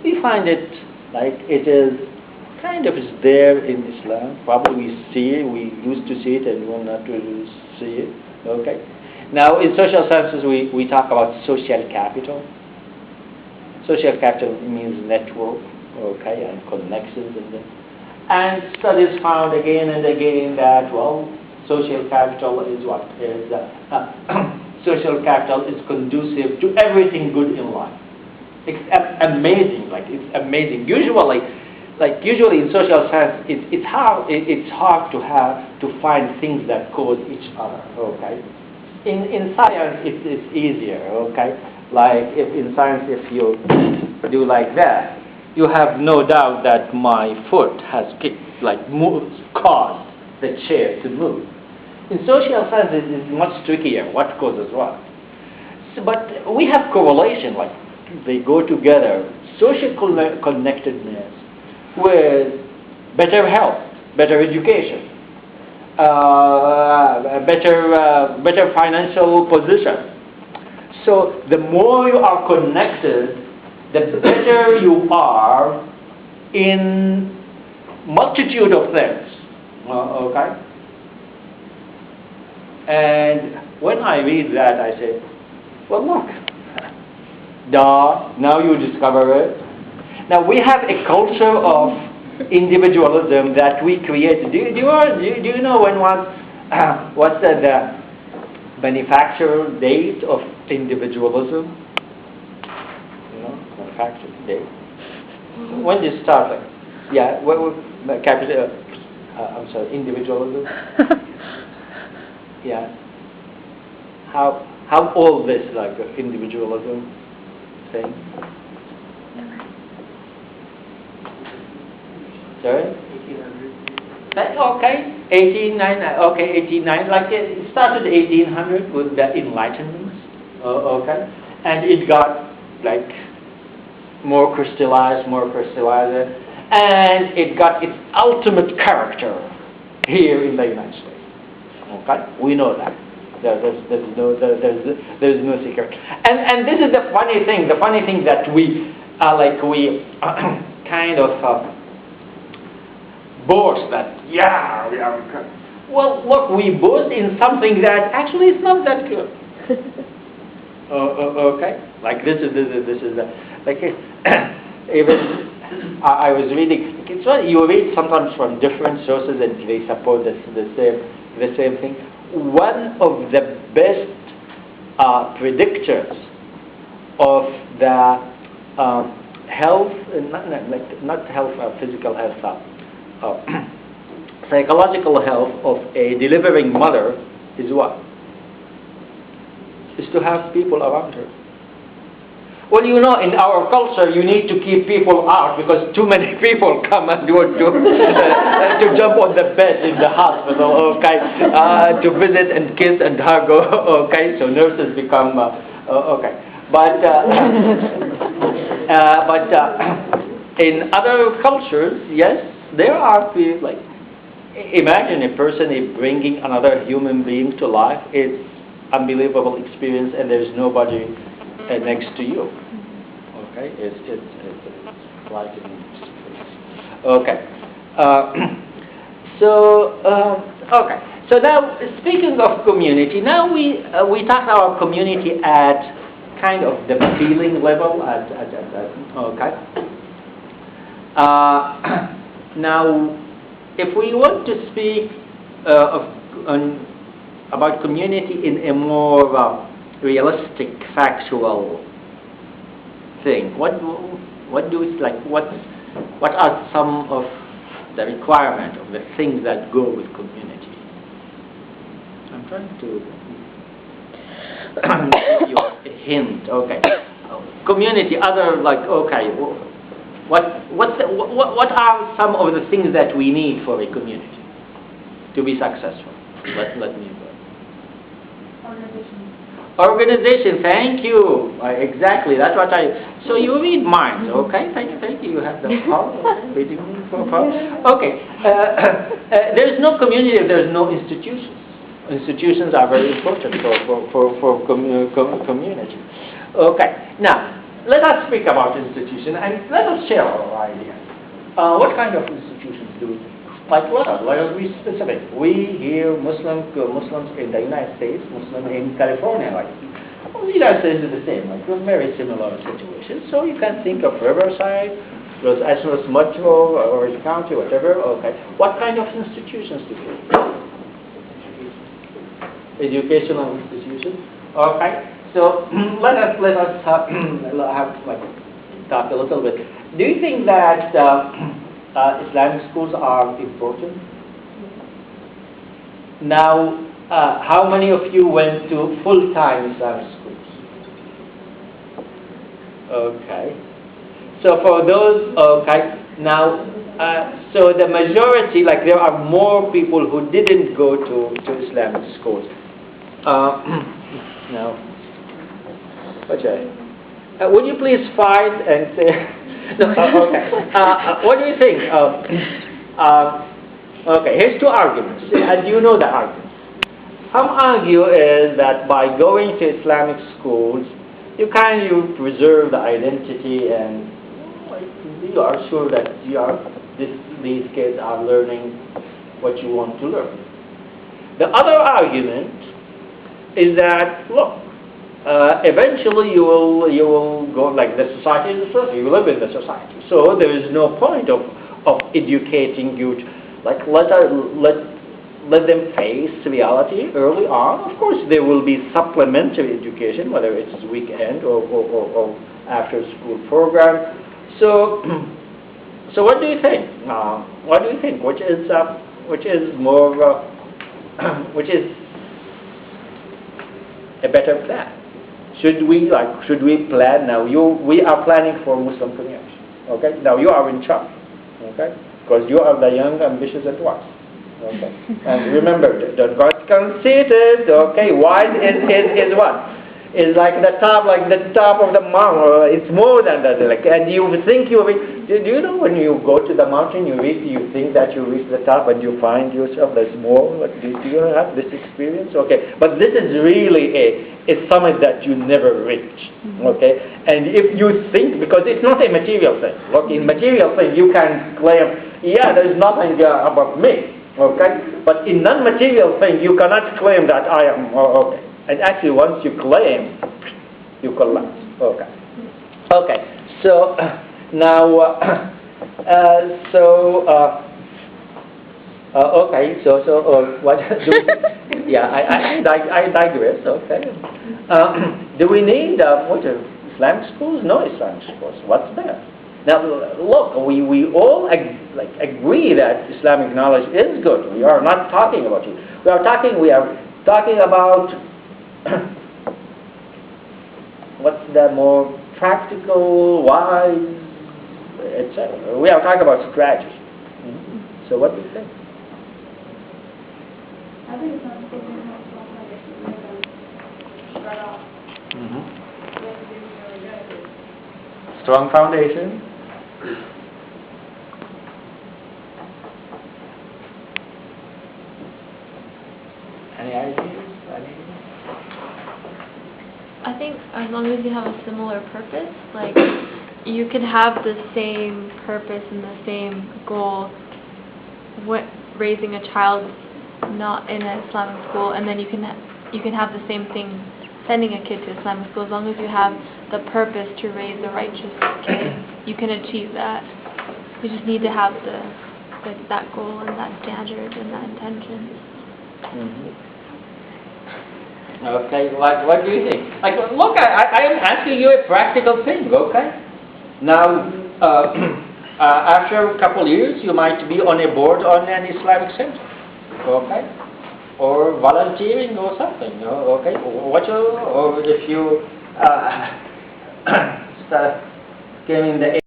we find it like it is kind of is there in Islam. Probably we see it, we used to see it, and we will not really see it. Okay. Now, in social sciences, we talk about social capital. Social capital means network, okay, and connections, and studies found again and again that, well, social capital is what is social capital is conducive to everything good in life. It's amazing, like it's amazing. Usually in social science, it's hard to find things that cause each other. Okay, in science it's easier. Okay, like if in science if you do like that, you have no doubt that my foot has caused the chair to move. In social science, it is much trickier. What causes what? So, but we have correlation, like they go together. Social connectedness with better health, better education, better financial position. So the more you are connected, the better you are in multitude of things. Okay? And when I read that, I say, well, look, now you discover it. Now we have a culture of individualism that we created. Do you know when what's the manufacture date of individualism? You know, manufacture date. When did it start? Like, yeah, capital. I'm sorry, individualism. Yeah. How old this individualism thing? Sorry? 1800. Okay, 1809. Like it started 1800 with the Enlightenment. Okay, and it got like more crystallized, and it got its ultimate character here in the United States. Okay, we know that. There's no secret. And this is the funny thing. The funny thing that we kind of boast that we are. Well, look, we boast in something that actually is not that good. Okay, like this is like even I was reading. It's funny, you read sometimes from different sources and they support the same thing. One of the best predictors of the health, not health, physical health, psychological health of a delivering mother is what? Is to have people around her. Well, you know, in our culture, you need to keep people out because too many people come and want to jump on the bed in the hospital, okay, to visit and kiss and hug, okay. So nurses become okay, but in other cultures, yes, there are people like. Imagine a person bringing another human being to life. It's unbelievable experience, and there's nobody next to you. Okay, it's like okay. Okay. So now, speaking of community, now we talk about community at kind of the feeling level. Okay. Now, if we want to speak about community in a more realistic, factual thing, what are some of the requirements of the things that go with community? I'm trying to give you a hint. Okay, community. Other okay. What are some of the things that we need for a community to be successful? Let me go. Organization. Thank you. Exactly. That's what I. So you read minds. Okay. Thank you. You have the power. Reading for power. Okay. There is no community if there is no institutions. Institutions are very important for community. Okay. Now, let us speak about institution and let us share our ideas. What kind of institutions do we think? Like let us be specific. We here, Muslims in the United States, Muslims in California, like the United States is the same, like a very similar situation. So you can think of Riverside, Los Angeles Metro, Orange County, whatever. Okay, what kind of institutions do we think? Educational institutions. Okay, so let us talk a little bit. Do you think that Islamic schools are important? Now, how many of you went to full-time Islamic schools? Okay. So for those, okay, now, so the majority, like there are more people who didn't go to Islamic schools. No. Okay. Would you please fight and say? No, okay. What do you think? Okay, here's two arguments, and you know the arguments. Some argue is that by going to Islamic schools, you preserve the identity, and you are sure that these kids are learning what you want to learn. The other argument is that, look, eventually you will go, like the society is a society, you live in the society. So there is no point of educating you, like let them face reality early on. Of course there will be supplementary education, whether it's weekend or after school program. So what do you think? What do you think? Which is more which is a better plan? Should we plan now? We are planning for Muslim community. Okay, now you are in charge. Okay, because you are the young, ambitious, and wise. Okay, and remember that God conceited. Okay, wise is what? Is like the top of the mountain. It's more than that. Like, and you think you reach. Do you know when you go to the mountain, you think that you reach the top, and you find yourself there's more. Like, do you have this experience? Okay, but this is really a summit that you never reach. Okay, and if you think, because it's not a material thing. Look, in material thing you can claim, yeah, there's nothing about me. Okay, but in non-material thing you cannot claim that I am. Okay. And actually, once you claim, you collapse. Okay. Okay. So now, okay. So what do? Yeah, I digress. Okay. Do we need what Islamic schools? No Islamic schools. What's there? Now, look, we all agree that Islamic knowledge is good. We are not talking about it. We are talking about what's the more practical, wise, etc. We are talking about strategy. So what do you think? I think it's not important to have strong foundation. Start off. Strong foundation. Any ideas? I think as long as you have a similar purpose, like you can have the same purpose and the same goal raising a child not in an Islamic school, and then you can have the same thing sending a kid to Islamic school. As long as you have the purpose to raise a righteous kid, you can achieve that. You just need to have that goal and that standard and that intention. Okay, what do you think? Like, look, I am asking you a practical thing, okay? Now, after a couple of years, you might be on a board on an Islamic center, okay? Or volunteering or something, okay? Or if you came in the